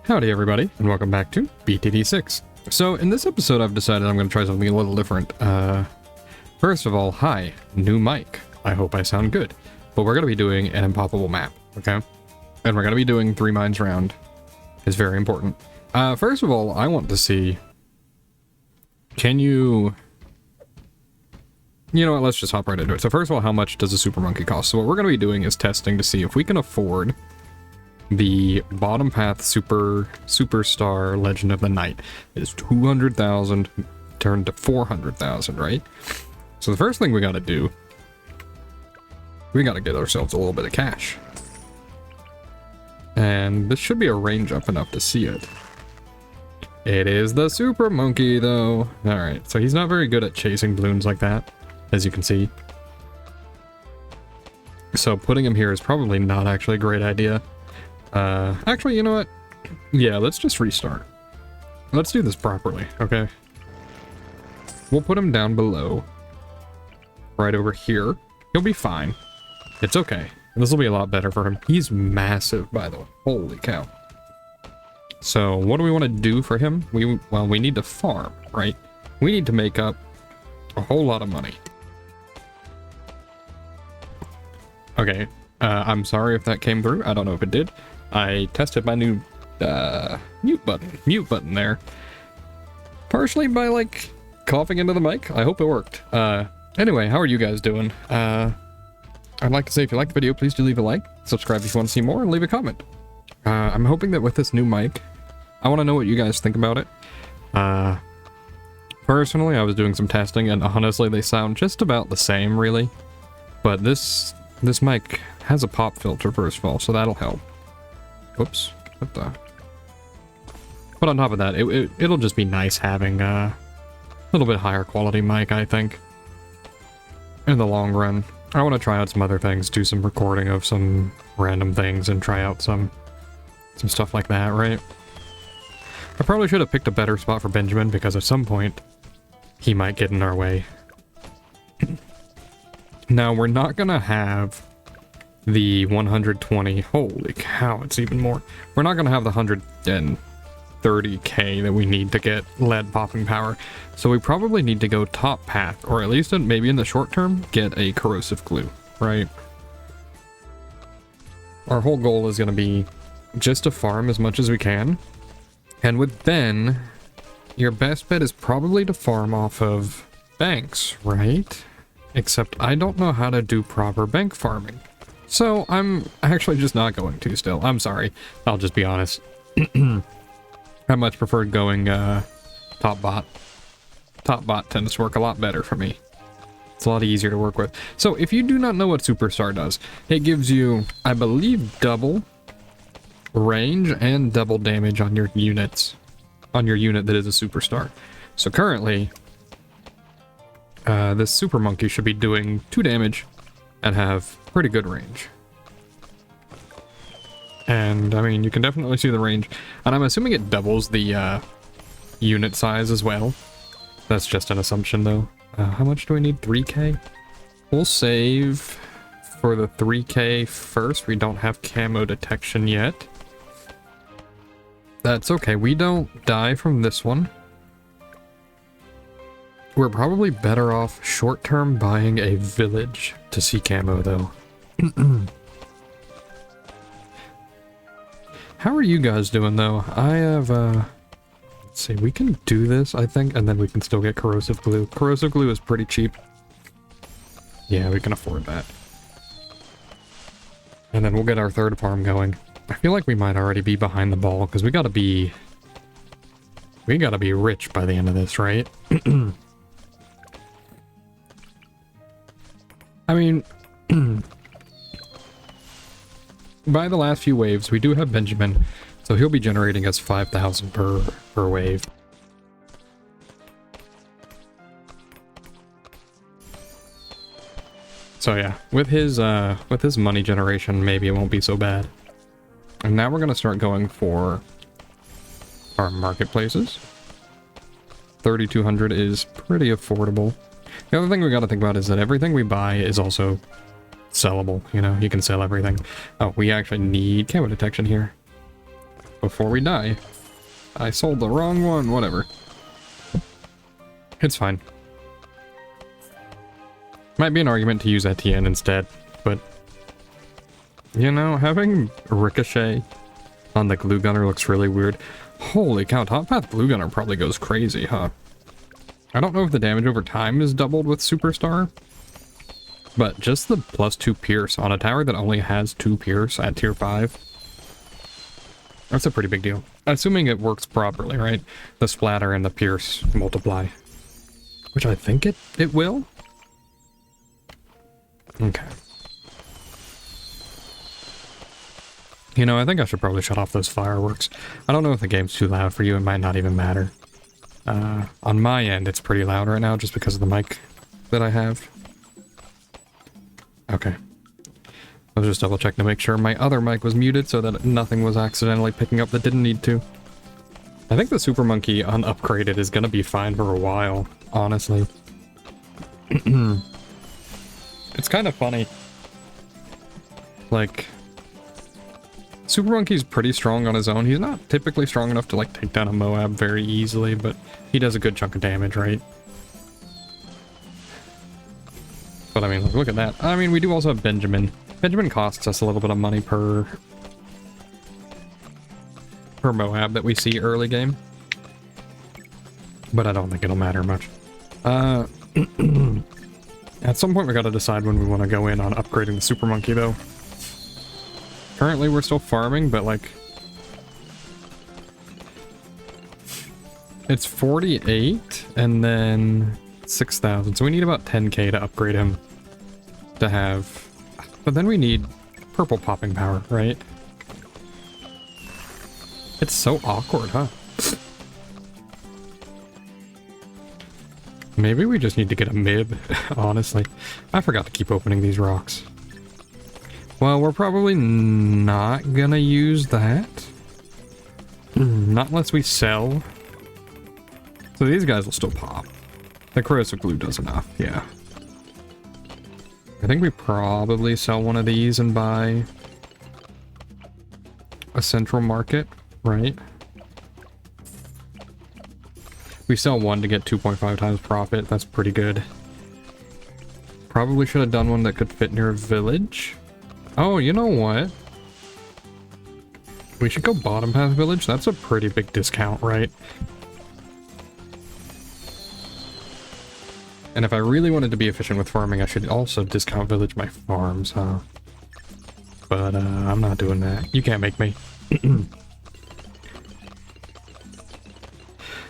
Howdy everybody, and welcome back to BTD6. So in this episode I've decided I'm going to try something a little different. First of all, hi, new mic. I hope I sound good. But we're going to be doing an impoppable map, okay? And we're going to be doing 3 mines round. It's very important. First of all, I want to see... Can you... You know what, let's just hop right into it. So first of all, how much does a super monkey cost? So what we're going to be doing is testing to see if we can afford the bottom path superstar legend of the night. Is 200,000 turned to 400,000, right? So the first thing we got to do, we got to get ourselves a little bit of cash, and this should be a range up enough to see it. It is the super monkey though. All right, so he's not very good at chasing balloons like that, as you can see. So putting him here is probably not actually a great idea. Actually, you know what? Yeah, let's just restart. Let's do this properly, okay? We'll put him down below. Right over here. He'll be fine. It's okay. This will be a lot better for him. He's massive, by the way. Holy cow. So, what do we want to do for him? Well, we need to farm, right? We need to make up a whole lot of money. Okay, I'm sorry if that came through. I don't know if it did. I tested my new mute button there, partially by like coughing into the mic. I hope it worked. Anyway, how are you guys doing? I'd like to say if you liked the video, please do leave a like, subscribe if you want to see more, and leave a comment. I'm hoping that with this new mic, I want to know what you guys think about it. Personally, I was doing some testing, and honestly, they sound just about the same, really. But this mic has a pop filter first of all, so that'll help. Whoops, what the? But on top of that, it'll just be nice having a little bit higher quality mic, I think. In the long run, I want to try out some other things, do some recording of some random things, and try out some stuff like that, right? I probably should have picked a better spot for Benjamin, because at some point, he might get in our way. Now, we're not gonna have the 120, holy cow, it's even more. We're not gonna have the 130k that we need to get lead popping power, so we probably need to go top path, or at least maybe in the short term, get a corrosive glue, right? Our whole goal is gonna be just to farm as much as we can, and with Ben, your best bet is probably to farm off of banks, right? Except I don't know how to do proper bank farming. So I'm actually just not going to still. I'm sorry. I'll just be honest. I much preferred going top bot. Top bot tends to work a lot better for me. It's a lot easier to work with. So if you do not know what Superstar does, it gives you, I believe, double range and double damage on your units. On your unit that is a Superstar. So currently, this super monkey should be doing 2 damage and have pretty good range. And I mean, you can definitely see the range, and I'm assuming it doubles the unit size as well. That's just an assumption though. How much do we need? 3k? We'll save for the 3k first. We don't have camo detection yet. That's okay, we don't die from this one. We're probably better off short-term buying a village to see camo, though. How are you guys doing, though? I have, let's see, we can do this, I think, and then we can still get corrosive glue. Corrosive glue is pretty cheap. Yeah, we can afford that. And then we'll get our third farm going. I feel like we might already be behind the ball, because we gotta be rich by the end of this, right? I mean, by the last few waves, we do have Benjamin, so he'll be generating us 5,000 per wave. So yeah, with his money generation, maybe it won't be so bad. And now we're gonna start going for our marketplaces. 3,200 is pretty affordable. The other thing we gotta think about is that everything we buy is also sellable, you know, you can sell everything. Oh, we actually need camo detection here. before we die. I sold the wrong one, whatever. It's fine. Might be an argument to use Etienne instead, but... You know, having Ricochet on the glue gunner looks really weird. Holy cow, top path glue gunner probably goes crazy, huh? I don't know if the damage over time is doubled with Superstar, but just the +2 pierce on a tower that only has 2 pierce at tier 5. That's a pretty big deal. Assuming it works properly, right? The splatter and the pierce multiply. Which I think it will. Okay. You know, I think I should probably shut off those fireworks. I don't know if the game's too loud for you, it might not even matter. On my end, it's pretty loud right now just because of the mic that I have. Okay. I was just double checking to make sure my other mic was muted so that nothing was accidentally picking up that didn't need to. I think the Super Monkey unupgraded is gonna be fine for a while, honestly. It's kind of funny. Like, Super Monkey's pretty strong on his own. He's not typically strong enough to, like, take down a Moab very easily, but he does a good chunk of damage, right? But I mean, look at that. I mean, we do also have Benjamin. Benjamin costs us a little bit of money per Moab that we see early game. But I don't think it'll matter much. At some point we gotta decide when we want to go in on upgrading the Super Monkey, though. Currently we're still farming, but like... It's 48, and then 6,000, so we need about 10k to upgrade him to have... But then we need purple popping power, right? It's so awkward, huh? Maybe we just need to get a mib, honestly. I forgot to keep opening these rocks. Well, we're probably not gonna use that. Not unless we sell. So these guys will still pop. The corrosive glue does enough, yeah. I think we probably sell one of these and buy a central market, right? We sell one to get 2.5 times profit. That's pretty good. Probably should have done one that could fit near a village. Oh, you know what? We should go bottom path village. That's a pretty big discount, right? And if I really wanted to be efficient with farming, I should also discount village my farms, huh? But I'm not doing that. You can't make me.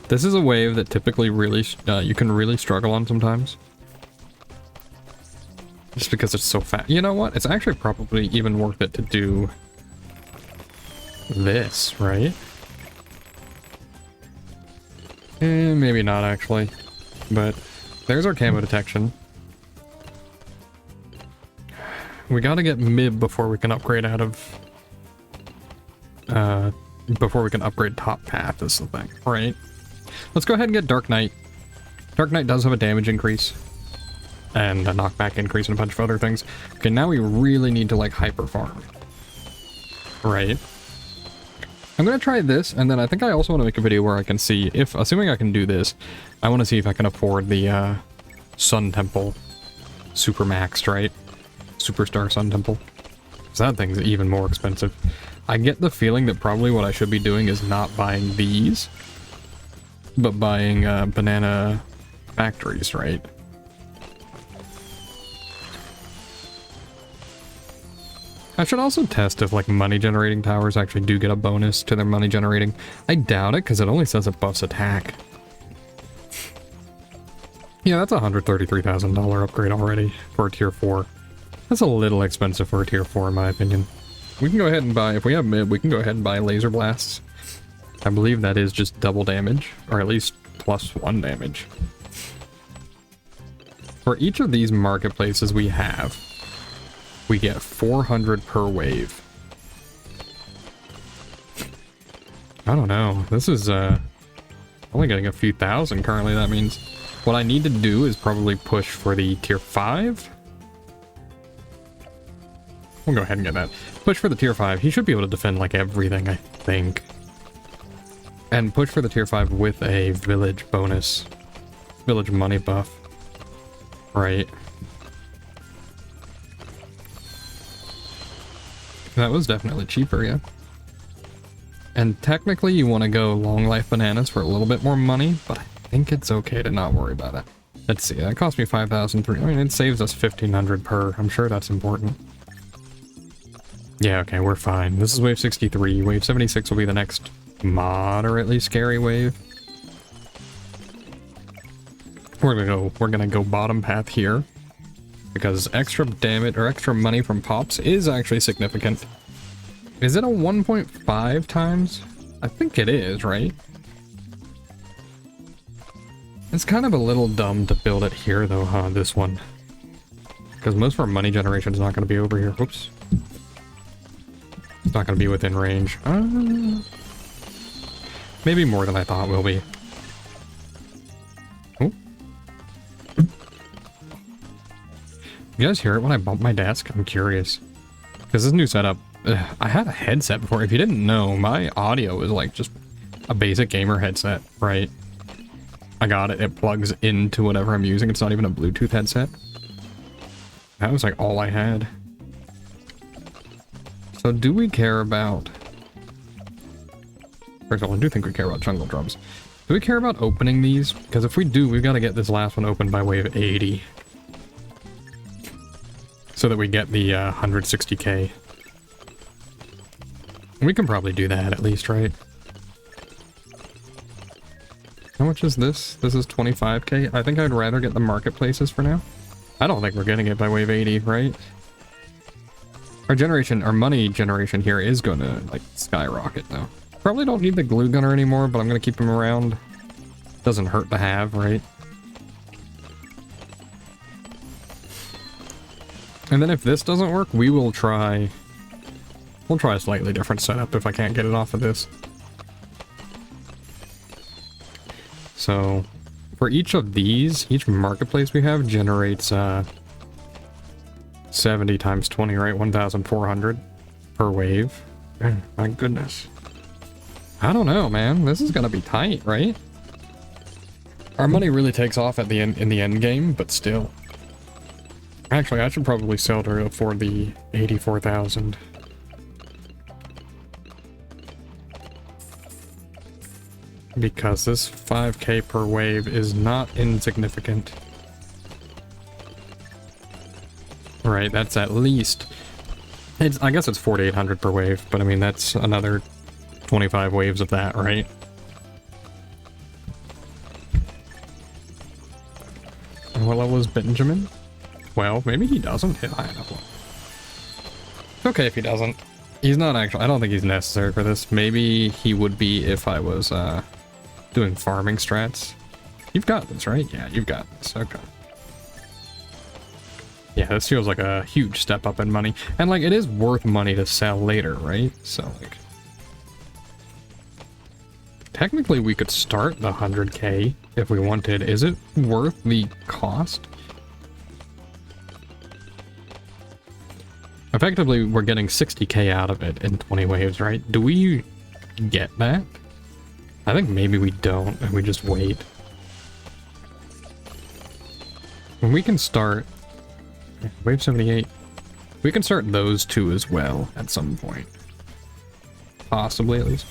This is a wave that typically really, you can really struggle on sometimes. Just because it's so fast. You know what? It's actually probably even worth it to do this, right? Maybe not actually. But there's our camo detection. We gotta get mid before we can upgrade out of... before we can upgrade top path is the thing, right? Let's go ahead and get Dark Knight. Dark Knight does have a damage increase. And a knockback increase and a bunch of other things. Okay, now we really need to, like, hyper farm. Right? I'm gonna try this, and then I think I also want to make a video where I can see if, assuming I can do this, I want to see if I can afford the, Sun Temple super maxed, right? Superstar Sun Temple. Because that thing's even more expensive. I get the feeling that probably what I should be doing is not buying these, but buying banana factories, right? I should also test if like money generating towers actually do get a bonus to their money generating. I doubt it because it only says it buffs attack. Yeah, that's a $133,000 upgrade already for a tier 4. That's a little expensive for a tier 4 in my opinion. We can go ahead and buy, if we have mid, we can go ahead and buy laser blasts. I believe that is just double damage, or at least +1 damage. For each of these marketplaces we have, we get 400 per wave. I don't know. This is only getting a few thousand currently. That means what I need to do is probably push for the tier 5. We'll go ahead and get that. Push for the tier 5. He should be able to defend like everything, I think. And push for the tier 5 with a village bonus. Village money buff. Right. That was definitely cheaper, yeah. And technically you want to go long life bananas for a little bit more money, but I think it's okay to not worry about it. Let's see, that cost me 5,300. I mean, it saves us 1,500 per. I'm sure that's important. Yeah, okay, we're fine. This is wave 63. Wave 76 will be the next moderately scary wave. We're gonna go bottom path here. Because extra damage or extra money from pops is actually significant. Is it a 1.5 times? I think it is, right? It's kind of a little dumb to build it here though, huh, this one. Because most of our money generation is not going to be over here. Whoops. It's not going to be within range. Maybe more than I thought will be. Oh. You guys hear it when I bump my desk? I'm curious. Because this new setup, I had a headset before. If you didn't know, my audio is like just a basic gamer headset, right? I got it. It plugs into whatever I'm using. It's not even a Bluetooth headset. That was like all I had. So do we care about... First of all, I do think we care about jungle drums. Do we care about opening these? Because if we do, we've got to get this last one open by wave 80. So that we get the 160k. We can probably do that at least, right? How much is this? This is 25k. I think I'd rather get the marketplaces for now. I don't think we're getting it by wave 80, right? Our money generation here is going to, like, skyrocket, though. Probably don't need the glue gunner anymore, but I'm going to keep him around. Doesn't hurt to have, right? And then if this doesn't work, we'll try a slightly different setup if I can't get it off of this. So, for each of these, each marketplace we have generates 70 times 20, right? 1,400 per wave. My goodness. I don't know, man. This is gonna be tight, right? Our money really takes off at the end in the end game, but still. Actually, I should probably sell to for the 84,000. Because this 5k per wave is not insignificant. Right, that's at least... I guess it's 4,800 per wave, but I mean, that's another 25 waves of that, right? And what level is Benjamin? Well, maybe he doesn't hit high enough. It's okay if he doesn't. He's not actually... I don't think he's necessary for this. Maybe he would be if I was doing farming strats. You've got this, right? Yeah, you've got this. Okay. Yeah, this feels like a huge step up in money. And, like, it is worth money to sell later, right? So, like... Technically, we could start the 100k if we wanted. Is it worth the cost? Effectively, we're getting 60k out of it in 20 waves, right? Do we get that? I think maybe we don't, and we just wait. And we can start... Wave 78. We can start those two as well at some point. Possibly, at least.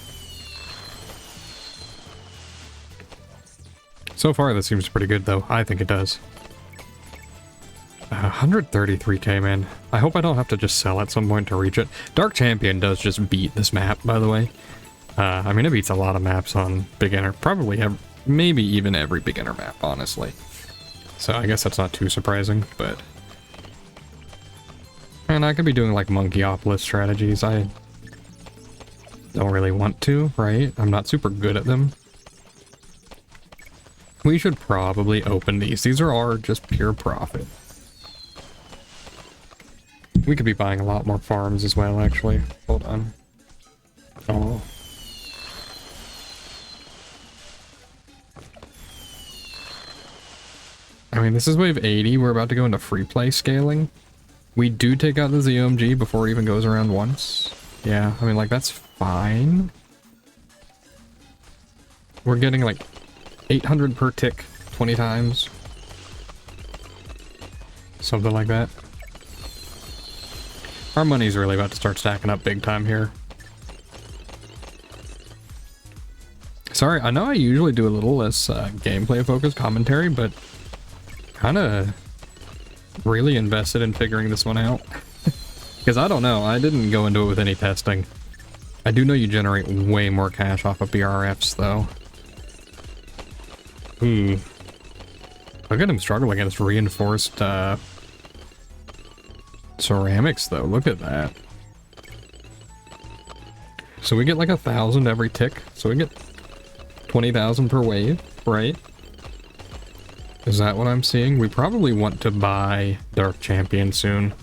So far, this seems pretty good, though. I think it does. 133k, man. I hope I don't have to just sell at some point to reach it. Dark Champion does just beat this map, by the way. I mean, it beats a lot of maps on beginner. Probably, maybe even every beginner map, honestly. So I guess that's not too surprising, but... And I could be doing, like, Monkeyopolis strategies. I don't really want to, right? I'm not super good at them. We should probably open these. These are just pure profit. We could be buying a lot more farms as well, actually. Hold on. Oh. I mean, this is wave 80. We're about to go into free play scaling. We do take out the ZOMG before it even goes around once. Yeah, I mean, like, that's fine. We're getting like 800 per tick 20 times. Something like that. Our money's really about to start stacking up big time here. Sorry, I know I usually do a little less gameplay focused commentary, but kind of really invested in figuring this one out. Because I don't know, I didn't go into it with any testing. I do know you generate way more cash off of BRFs though. Look at him struggle against reinforced ceramics though, look at that. So we get like 1,000 every tick, so we get 20,000 per wave, right? Is that what I'm seeing? We probably want to buy Dark Champion soon,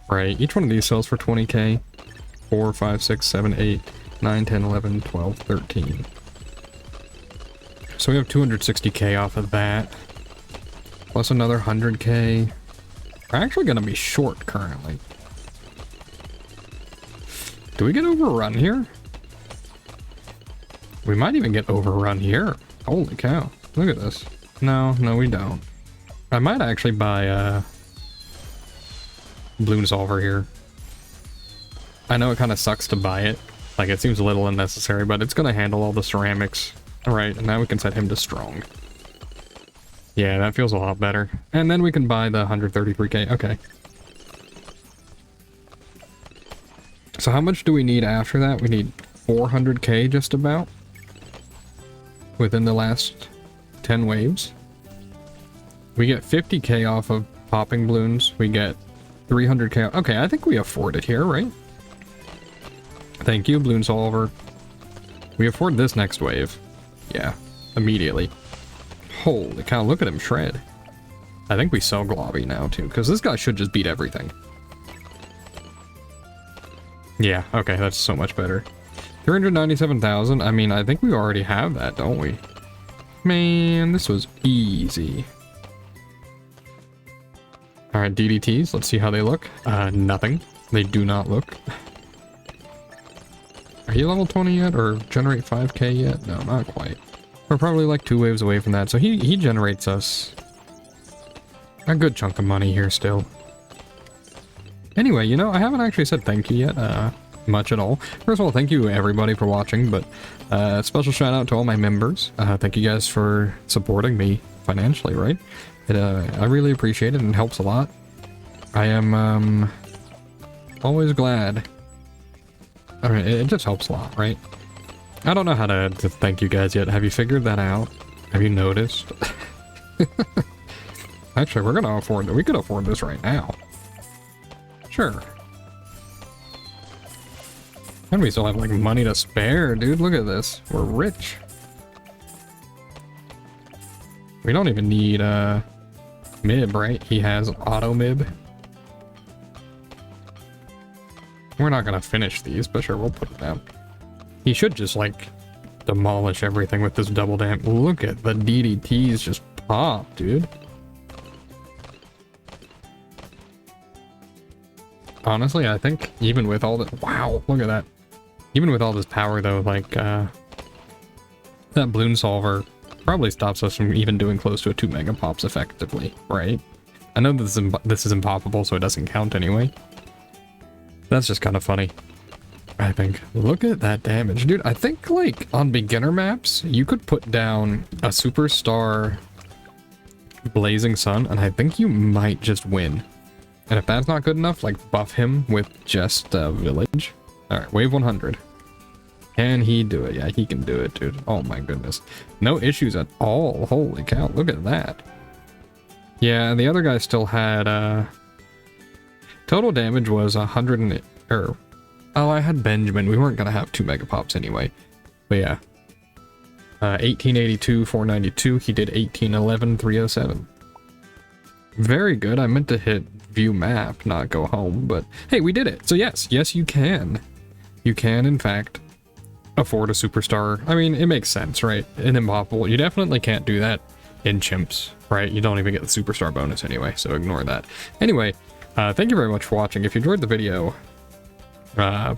right? Each one of these sells for 20k. 4, 5, 6, 7, 8, 9, 10, 11, 12, 13. So we have 260k off of that. Plus another 100k. We're actually going to be short currently. Do we get overrun here? We might even get overrun here. Holy cow. Look at this. No, we don't. I might actually buy a Bloom Solver here. I know it kind of sucks to buy it. Like, it seems a little unnecessary, but it's going to handle all the ceramics. Alright, and now we can set him to strong. Yeah, that feels a lot better. And then we can buy the 133k. Okay. So how much do we need after that? We need 400k just about. Within the last 10 waves. We get 50k off of popping balloons. We get 300k. Okay, I think we afford it here, right? Thank you, Bloom Solver. We afford this next wave. Yeah, immediately. Holy cow, look at him shred. I think we sell Globby now, too, because this guy should just beat everything. Yeah, okay, that's so much better. 397,000, I mean, I think we already have that, don't we? Man, this was easy. Alright, DDTs, let's see how they look. Nothing. They do not look. Are you level 20 yet, or generate 5k yet? No, not quite. We're probably like 2 waves away from that, so he generates us a good chunk of money here still. Anyway, you know, I haven't actually said thank you yet, much at all. First of all, thank you everybody for watching, but special shout out to all my members. Thank you guys for supporting me financially, right? I really appreciate it and it helps a lot. I am always glad. I mean, it just helps a lot, right? I don't know how to thank you guys yet. Have you figured that out? Have you noticed? Actually, we're gonna afford it. We could afford this right now. Sure. And we still have like money to spare, dude. Look at this. We're rich. We don't even need MIB, right? He has auto MIB. We're not gonna finish these, but sure, we'll put it down. He should just like demolish everything with this double damp. Look at the DDTs just pop, dude. Honestly, I think even with all the wow, look at that. Even with all this power though, like that Bloom Solver probably stops us from even doing close to a 2 mega pops effectively, right? I know this is impossible, so it doesn't count anyway. That's just kind of funny, I think. Look at that damage, dude. I think like on beginner maps, you could put down a superstar Blazing Sun, and I think you might just win. And if that's not good enough, like buff him with just village. All right, wave 100. Can he do it? Yeah, he can do it, dude. Oh my goodness. No issues at all. Holy cow, look at that. Yeah, and the other guy still had, total damage was 100 and, oh, I had Benjamin. We weren't gonna have 2 mega pops anyway. But yeah. 1882, 492. He did 1811, 307. Very good. I meant to hit view map, not go home, but hey, we did it. So yes, you can. You can, in fact, afford a superstar. I mean, it makes sense, right? In Impossible, you definitely can't do that in Chimps, right? You don't even get the superstar bonus anyway, so ignore that. Anyway, thank you very much for watching. If you enjoyed the video,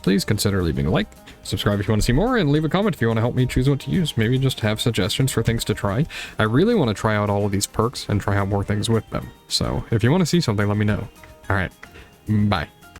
please consider leaving a like, subscribe if you want to see more, and leave a comment if you want to help me choose what to use. Maybe just have suggestions for things to try. I really want to try out all of these perks and try out more things with them. So if you want to see something, let me know. All right, bye.